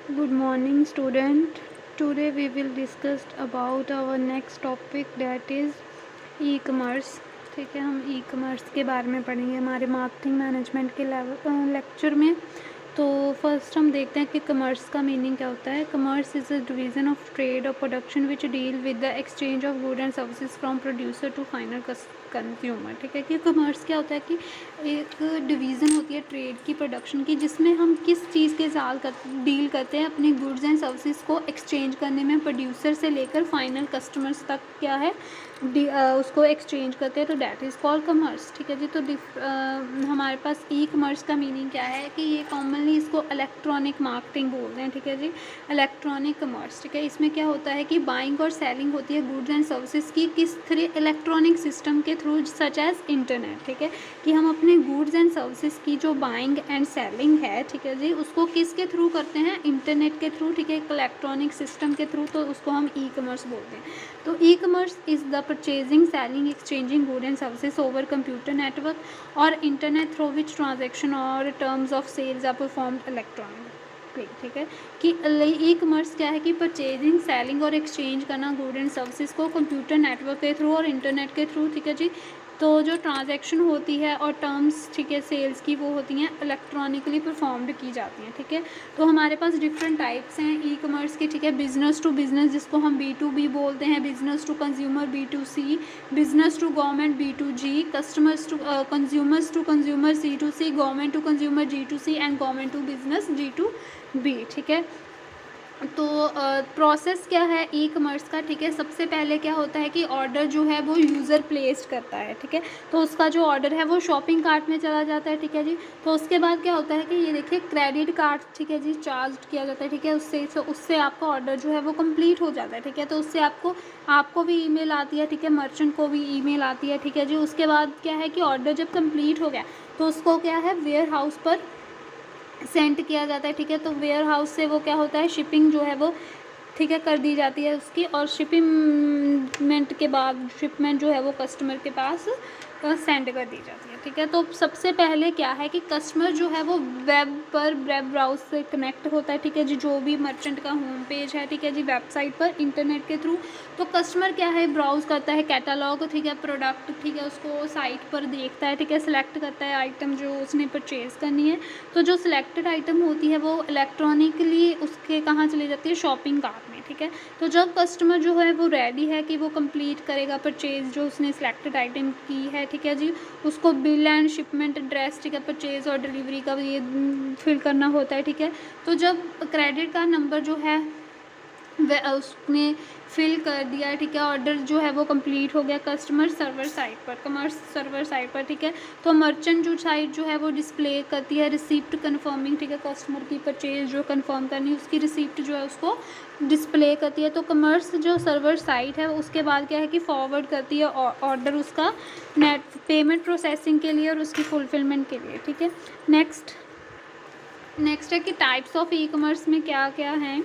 Good morning, student. Today we will discuss about our next topic, that is e-commerce. ठीक है, हम e-commerce के बारे में पढ़ेंगे हमारे मार्केटिंग मैनेजमेंट के लेक्चर में। तो फर्स्ट हम देखते हैं कि कमर्स का मीनिंग क्या होता है। Commerce is a division of trade और production which deal with the exchange of good and services from producer to final consumer. ठीक है, कि कमर्स क्या होता है कि एक डिवीज़न होती है ट्रेड की, प्रोडक्शन की, जिसमें हम किस चीज़ के साथ डील करते हैं, अपनी गुड्स एंड सर्विसेज को एक्सचेंज करने में, प्रोड्यूसर से लेकर फाइनल कस्टमर्स तक क्या है उसको एक्सचेंज करते हैं, तो डैट इज़ कॉल्ड कमर्स। ठीक है जी। तो हमारे पास ई कमर्स का मीनिंग क्या है कि ये कॉमनली इसको इलेक्ट्रॉनिक मार्केटिंग बोलते हैं। ठीक है जी, इलेक्ट्रॉनिक कमर्स। ठीक है, इसमें क्या होता है कि बाइंग और सेलिंग होती है गुड्स एंड सर्विसेज की किस थ्रू इलेक्ट्रॉनिक सिस्टम के थ्रू, सच एज इंटरनेट। ठीक है, कि हम अपने गुड्स एंड सर्विसेज की जो बाइंग एंड सेलिंग है, ठीक है जी, उसको किसके थ्रू करते हैं, इंटरनेट के थ्रू। ठीक है, इलेक्ट्रॉनिक सिस्टम के थ्रू, तो उसको हम ई कमर्स बोलते हैं। तो e commerce is the purchasing, selling, exchanging good and services over computer network और इंटरनेट थ्रू विच ट्रांजेक्शन और terms of sales are performed electronic. ठीक है, कि ई कमर्स क्या है कि परचेजिंग, सेलिंग और एक्सचेंज करना गुड एंड सर्विसेज को कंप्यूटर नेटवर्क के थ्रू और इंटरनेट के थ्रू। ठीक है जी, तो जो ट्रांजैक्शन होती है और टर्म्स, ठीक है, सेल्स की, वो होती हैं इलेक्ट्रॉनिकली परफॉर्म्ड की जाती हैं। ठीक है, तो हमारे पास डिफरेंट टाइप्स हैं ई कमर्स के। ठीक है, बिजनेस टू बिजनेस जिसको हम B2B बोलते हैं, business to consumer B2C, business to government B2G, customers to consumers to consumer C2C, government to consumer G2C and government to business G2B। ठीक है, तो प्रोसेस क्या है ई कमर्स का। ठीक है, सबसे पहले क्या होता है कि ऑर्डर जो है वो यूज़र प्लेस्ड करता है। ठीक है, तो उसका जो ऑर्डर है वो शॉपिंग कार्ट में चला जाता है। ठीक है जी, तो उसके बाद क्या होता है कि ये देखिए क्रेडिट कार्ड, ठीक है जी, चार्ज किया जाता है। ठीक है, उससे आपका ऑर्डर जो है वो कंप्लीट हो जाता है। ठीक है, तो उससे आपको भी ईमेल आती है। ठीक है, मर्चेंट को भी ईमेल आती है। ठीक है जी, उसके बाद क्या है कि ऑर्डर जब कंप्लीट हो गया तो उसको क्या है वेयर हाउस पर सेंड किया जाता है। ठीक है, तो वेयर हाउस से वो क्या होता है, शिपिंग जो है वो, ठीक है, कर दी जाती है उसकी, और शिपिंगमेंट के बाद शिपमेंट जो है वो कस्टमर के पास सेंड कर दी जाती है। ठीक है, तो सबसे पहले क्या है कि कस्टमर जो है वो वेब ब्राउज से कनेक्ट होता है। ठीक है जी, जो भी मर्चेंट का होम पेज है, ठीक है जी, वेबसाइट पर इंटरनेट के थ्रू, तो कस्टमर क्या है ब्राउज करता है कैटलॉग, ठीक है, प्रोडक्ट, ठीक है, उसको साइट पर देखता है। ठीक है, सिलेक्ट करता है आइटम जो उसने परचेज़ करनी है। तो जो सिलेक्टेड आइटम होती है वो इलेक्ट्रॉनिकली उसके कहाँ चली जाती है, शॉपिंग कार्ट में। ठीक है, तो जब कस्टमर जो है वो रेडी है कि वो कंप्लीट करेगा परचेज़ जो उसने सिलेक्टेड आइटम की है, ठीक है जी, उसको बिल एंड शिपमेंट एड्रेस, ठीक है, परचेज़ और डिलीवरी का ये फिल करना होता है। ठीक है, तो जब क्रेडिट कार्ड नंबर जो है वह उसने फिल कर दिया, ठीक है, ऑर्डर जो है वो कंप्लीट हो गया कस्टमर सर्वर साइट पर, कमर्स सर्वर साइट पर। ठीक है, तो मर्चेंट जो साइट जो है वो डिस्प्ले करती है रिसिप्ट कन्फर्मिंग, ठीक है, कस्टमर की परचेज जो कन्फर्म करनी है उसकी रिसिप्ट जो है उसको डिस्प्ले करती है। तो कमर्स जो सर्वर साइट है उसके बाद क्या है कि फॉरवर्ड करती है ऑर्डर उसका नेट पेमेंट प्रोसेसिंग के लिए और उसकी फुलफिलमेंट के लिए। ठीक है, नेक्स्ट है कि टाइप्स ऑफ ई कमर्स में क्या क्या हैं।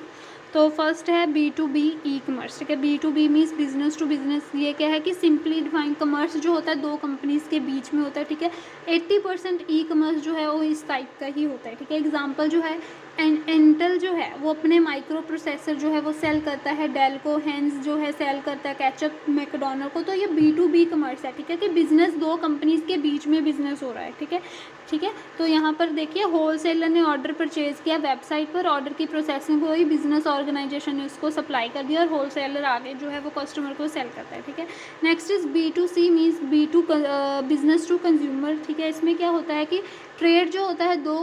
तो फर्स्ट है B2B ई कमर्स। ठीक है, B2B means business to business. ये क्या है कि सिंपली डिफाइन कमर्स जो होता है दो कंपनीज के बीच में होता है। ठीक है, 80% ई कमर्स जो है वो इस टाइप का ही होता है। ठीक है, एग्जांपल जो है इंटेल जो है वो अपने माइक्रो प्रोसेसर जो है वो सेल करता है डेल को, हैंस जो है सेल करता है कैचअप मैकडोनल्ड को। तो ये B2B कमर्स है। ठीक है, कि बिजनेस दो कंपनीज के बीच में बिजनेस हो रहा है। ठीक है, तो यहाँ पर देखिए होलसेलर ने ऑर्डर परचेज़ किया वेबसाइट पर, ऑर्डर की प्रोसेसिंग हुई, बिजनेस ऑर्गेनाइजेशन ने उसको सप्लाई कर दिया और होलसेलर आगे जो है वो कस्टमर को सेल करता है। ठीक है, next is B2C means business to consumer. ठीक है, इसमें क्या होता है कि ट्रेड जो होता है दो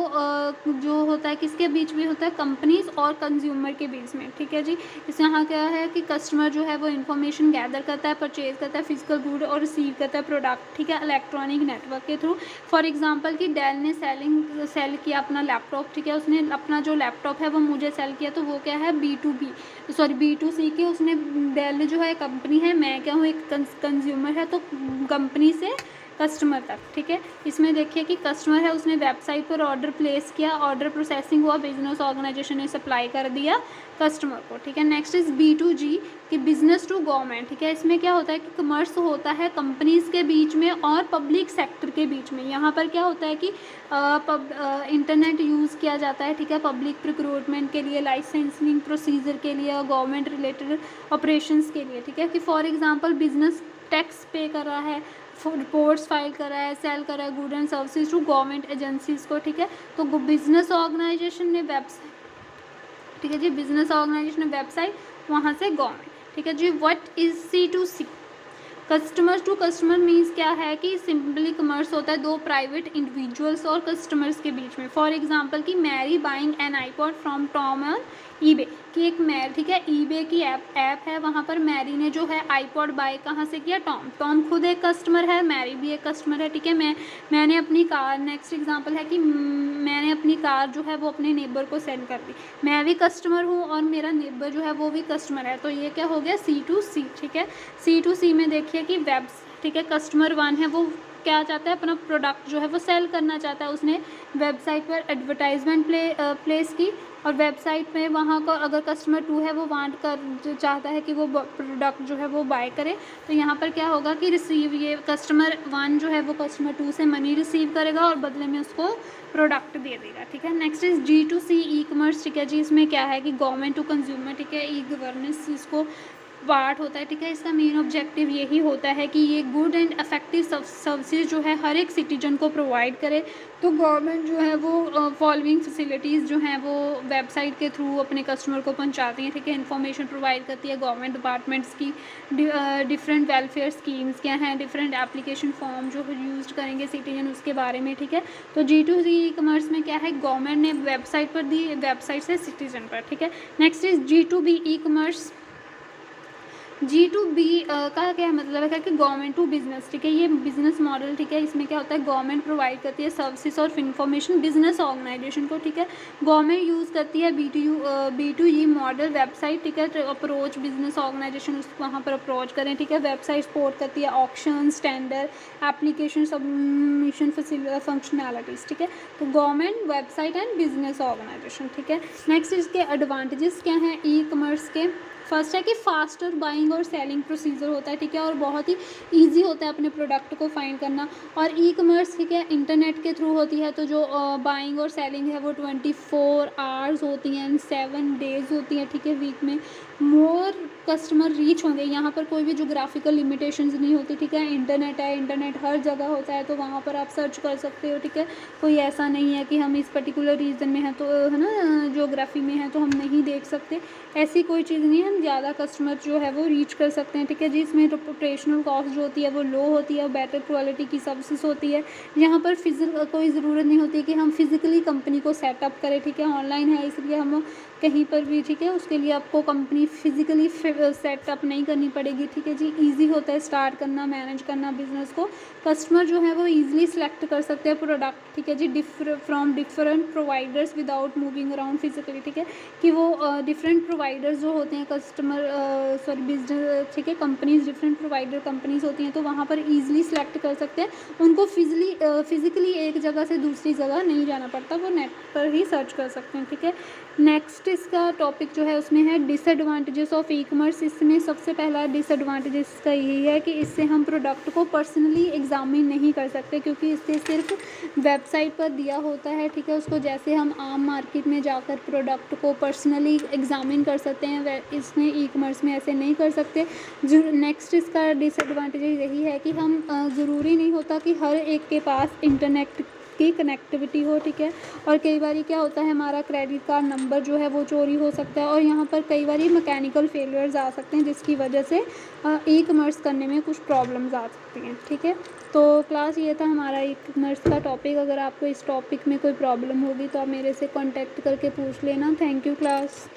जो होता है किसके बीच में होता है, कंपनीज और कंज्यूमर के बीच में। ठीक है जी, इस यहाँ क्या है कि कस्टमर जो है वो इन्फॉर्मेशन गैदर करता है, परचेज करता है फिजिकल गुड और रिसीव करता है प्रोडक्ट, ठीक है, इलेक्ट्रॉनिक नेटवर्क के थ्रू। फॉर एग्जांपल कि डेल ने सेल किया अपना लैपटॉप, ठीक है, उसने अपना जो लैपटॉप है वो मुझे सेल किया, तो वो क्या है B2C की, उसने डेल जो है कंपनी है, मैं क्या हूँ एक कंज्यूमर है, तो कंपनी से कस्टमर तक, ठीक है। इसमें देखिए कि कस्टमर है, उसने वेबसाइट पर ऑर्डर प्लेस किया, ऑर्डर प्रोसेसिंग हुआ, बिजनेस ऑर्गेनाइजेशन ने सप्लाई कर दिया कस्टमर को, ठीक है। नेक्स्ट इज B2G कि बिजनेस टू गवर्नमेंट, ठीक है। इसमें क्या होता है कि कमर्स होता है कंपनीज के बीच में और पब्लिक सेक्टर के बीच में। यहाँ पर क्या होता है कि इंटरनेट यूज़ किया जाता है, ठीक है, पब्लिक रिक्रूटमेंट के लिए, लाइसेंसिंग प्रोसीजर के लिए और गवर्नमेंट रिलेटेड ऑपरेशंस के लिए, ठीक है। कि फॉर एग्जांपल बिजनेस टैक्स पे कर रहा है, रिपोर्ट्स फाइल कर रहा है, सेल कर रहा है good and services to government agencies को, ठीक है। तो बिजनेस ऑर्गेनाइजेशन ने वेबसाइट, ठीक है जी, बिजनेस ऑर्गेनाइजेशन ने वेबसाइट, वहाँ से गवर्नमेंट, ठीक है जी। What is C2C? Customer to customer means क्या है कि सिंपली कमर्स होता है दो प्राइवेट इंडिविजुअल्स और कस्टमर्स के बीच में। फॉर एग्जांपल कि Mary buying an iPod from Tom on eBay, कि एक मैर, ठीक है, ईबे की ऐप है, वहाँ पर मैरी ने जो है आईपॉड बाय कहाँ से किया? टॉम खुद एक कस्टमर है, मैरी भी एक कस्टमर है, ठीक है। मैंने अपनी कार, नेक्स्ट एग्जांपल है कि मैंने अपनी कार जो है वो अपने नेबर को सेल कर दी, मैं भी कस्टमर हूँ और मेरा नेबर जो है वो भी कस्टमर है, तो ये क्या हो गया? C2C, ठीक है। C2C में देखिए कि ठीक है, कस्टमर 1 है, वो क्या चाहता है? अपना प्रोडक्ट जो है वो सेल करना चाहता है, उसने वेबसाइट पर एडवर्टाइजमेंट प्लेस की और वेबसाइट में वहाँ का अगर कस्टमर 2 है वो वांट कर चाहता है कि वो प्रोडक्ट जो है वो बाय करे, तो यहाँ पर क्या होगा कि रिसीव, ये कस्टमर 1 जो है वो कस्टमर 2 से मनी रिसीव करेगा और बदले में उसको प्रोडक्ट दे देगा, ठीक है। Next is G2C e commerce, ठीक है जी। इसमें क्या है कि गवर्नमेंट टू कंज्यूमर, ठीक है, ई गवर्नेंस इसको पार्ट होता है, ठीक है। इसका मेन ऑब्जेक्टिव यही होता है कि ये गुड एंड इफेक्टिव सर्विसेज जो है हर एक सिटीजन को प्रोवाइड करे। तो गवर्नमेंट जो है वो फॉलोइंग फैसिलिटीज़ जो हैं वो वेबसाइट के थ्रू अपने कस्टमर को पहुंचाती हैं, ठीक है। इन्फॉर्मेशन प्रोवाइड करती है गवर्नमेंट डिपार्टमेंट्स की, डिफरेंट वेलफेयर स्कीम्स क्या हैं, डिफरेंट एप्लीकेशन फॉर्म जो यूज़ करेंगे सिटीजन उसके बारे में, ठीक है। तो G2C ई कमर्स में क्या है, गवर्नमेंट ने वेबसाइट पर दी, वेबसाइट से सिटीजन पर, ठीक है। Next is G2B e commerce. G2B का क्या मतलब है कि गवर्नमेंट टू बिजनेस, ठीक है। ये बिजनेस मॉडल, ठीक है, इसमें क्या होता है गवर्नमेंट प्रोवाइड करती है सर्विसेज और इन्फॉर्मेशन बिजनेस ऑर्गेनाइजेशन को, ठीक है। गवर्नमेंट यूज़ करती है B2G मॉडल वेबसाइट, ठीक है, तो अप्रोच बिजनेस ऑर्गेनाइजेशन उसको वहाँ पर अप्रोच करें, ठीक है। वेबसाइट सपोर्ट करती है auction, tender, application submission functionalities, ठीक है। तो government, website and business organization, ठीक है। नेक्स्ट इसके एडवांटेजेस क्या हैं ई कमर्स के? फर्स्ट है कि फास्टर बाइंग और सेलिंग प्रोसीजर होता है, ठीक है, और बहुत ही इजी होता है अपने प्रोडक्ट को फाइंड करना। और ई कमर्स, ठीक है, इंटरनेट के थ्रू होती है, तो जो बाइंग और सेलिंग है वो 24 आवर्स होती हैं, 7 डेज़ होती हैं, ठीक है, वीक में। मोर कस्टमर रीच होंगे, यहाँ पर कोई भी जोग्राफिकल लिमिटेशंस नहीं होती, ठीक है। इंटरनेट है, इंटरनेट हर जगह होता है, तो वहाँ पर आप सर्च कर सकते हो, ठीक है। कोई ऐसा नहीं है कि हम इस पर्टिकुलर रीजन में हैं तो है ना, जोग्राफी में है तो हम नहीं देख सकते, ऐसी कोई चीज़ नहीं है। हम ज़्यादा कस्टमर जो है वो रीच कर सकते हैं, ठीक है जी। इसमें ऑपरेशनल कॉस्ट जो होती है वो लो होती है, बेटर क्वालिटी की सर्विसेज होती है। यहाँ पर कोई ज़रूरत नहीं होती कि हम फिज़िकली कंपनी को सेटअप करें, ठीक है। ऑनलाइन है इसलिए हम कहीं पर भी, ठीक है, उसके लिए आपको कंपनी फिज़िकली सेटअप नहीं करनी पड़ेगी, ठीक है जी। ईजी होता है स्टार्ट करना, मैनेज करना बिजनेस को। कस्टमर जो है वो ईजिली सेलेक्ट कर सकते हैं प्रोडक्ट, ठीक है जी, from different providers without moving around physically, ठीक है। कि वो डिफरेंट प्रोवाइडर्स जो होते हैं बिजनेस, ठीक है, कंपनीज, डिफरेंट प्रोवाइडर कंपनीज होती हैं, तो वहाँ पर ईजिली सेलेक्ट कर सकते हैं। उनको फिजिकली एक जगह से दूसरी जगह नहीं जाना पड़ता, वो नेट पर ही सर्च कर सकते हैं, ठीक है। नेक्स्ट इसका टॉपिक जो है उसमें है डिसएडवांटेजेस ऑफ ई कमर्स। इसमें सबसे पहला डिसएडवांटेजेस का यही है कि इससे हम प्रोडक्ट को पर्सनली एग्जामिन नहीं कर सकते, क्योंकि इससे सिर्फ वेबसाइट पर दिया होता है, ठीक है। उसको जैसे हम आम मार्केट में जाकर प्रोडक्ट को पर्सनली एग्जामिन कर सकते हैं, इसमें ई कमर्स में ऐसे नहीं कर सकते। नेक्स्ट इसका डिसएडवांटेज यही है कि हम ज़रूरी नहीं होता कि हर एक के पास इंटरनेट की कनेक्टिविटी हो, ठीक है। और कई बार क्या होता है, हमारा क्रेडिट कार्ड नंबर जो है वो चोरी हो सकता है, और यहाँ पर कई बार मैकेनिकल फेलियर्स आ सकते हैं, जिसकी वजह से ई कमर्स करने में कुछ प्रॉब्लम्स आ सकती हैं, ठीक है। तो क्लास ये था हमारा ई कमर्स का टॉपिक। अगर आपको इस टॉपिक में कोई प्रॉब्लम होगी तो आप मेरे से कॉन्टैक्ट करके पूछ लेना। Thank you class.